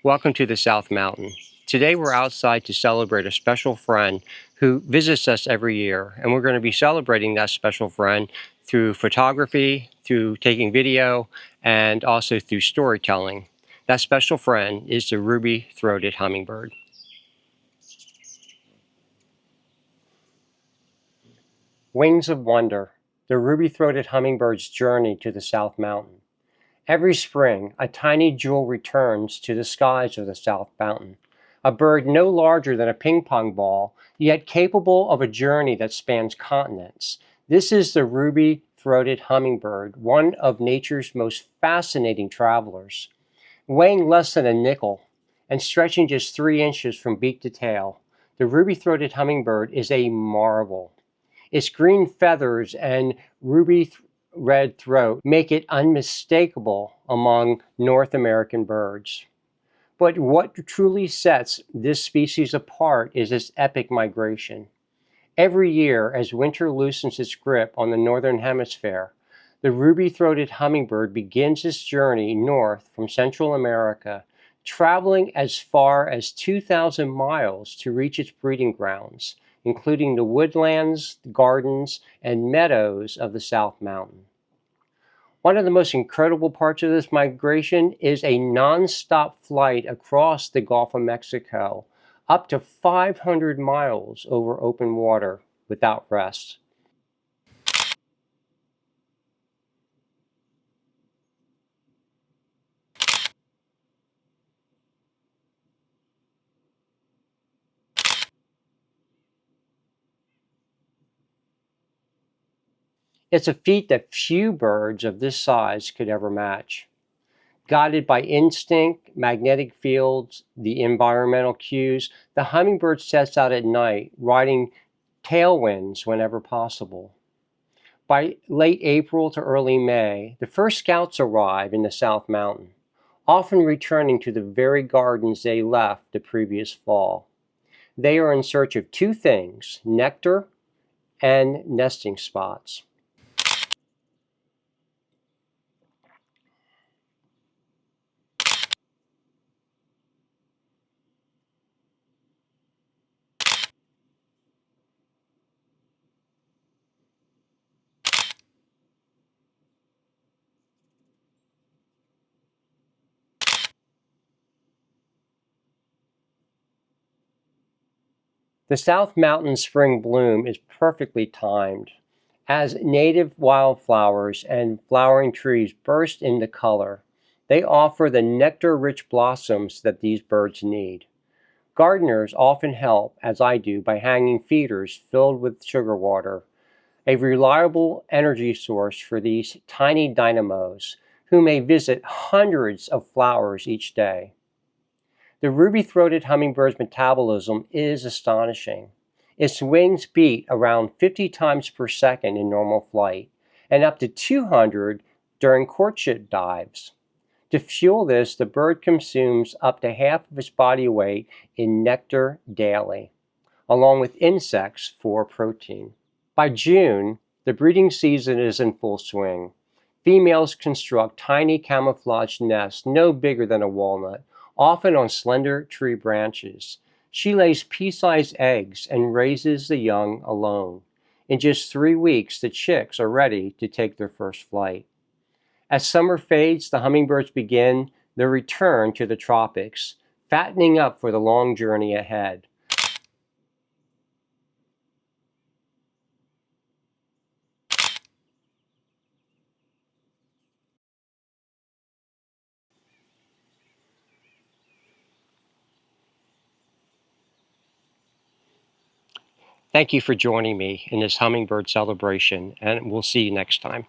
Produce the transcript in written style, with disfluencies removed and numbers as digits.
Welcome to the South Mountain. Today we're outside to celebrate a special friend who visits us every year, and we're going to be celebrating that special friend through photography, through taking video, and also through storytelling. That special friend is the ruby-throated hummingbird. Wings of Wonder, the ruby-throated hummingbird's journey to the South Mountain. Every spring, a tiny jewel returns to the skies of the South Mountain, a bird no larger than a ping-pong ball, yet capable of a journey that spans continents. This is the ruby-throated hummingbird, one of nature's most fascinating travelers. Weighing less than a nickel and stretching just 3 inches from beak to tail, the ruby-throated hummingbird is a marvel. Its green feathers and ruby red throat make it unmistakable among North American birds. But what truly sets this species apart is its epic migration. Every year, as winter loosens its grip on the Northern Hemisphere, the ruby-throated hummingbird begins its journey north from Central America, traveling as far as 2,000 miles to reach its breeding grounds, including the woodlands, gardens, and meadows of the South Mountain. One of the most incredible parts of this migration is a non-stop flight across the Gulf of Mexico, up to 500 miles over open water without rest. It's a feat that few birds of this size could ever match. Guided by instinct, magnetic fields, the environmental cues, the hummingbird sets out at night, riding tailwinds whenever possible. By late April to early May, the first scouts arrive in the South Mountain, often returning to the very gardens they left the previous fall. They are in search of two things: nectar and nesting spots. The South Mountain spring bloom is perfectly timed, as native wildflowers and flowering trees burst into color. They offer the nectar-rich blossoms that these birds need. Gardeners often help, as I do, by hanging feeders filled with sugar water, a reliable energy source for these tiny dynamos, who may visit hundreds of flowers each day. The ruby-throated hummingbird's metabolism is astonishing. Its wings beat around 50 times per second in normal flight, and up to 200 during courtship dives. To fuel this, the bird consumes up to half of its body weight in nectar daily, along with insects for protein. By June, the breeding season is in full swing. Females construct tiny camouflaged nests no bigger than a walnut, often on slender tree branches. She lays pea-sized eggs and raises the young alone. In just 3 weeks, the chicks are ready to take their first flight. As summer fades, the hummingbirds begin their return to the tropics, fattening up for the long journey ahead. Thank you for joining me in this hummingbird celebration, and we'll see you next time.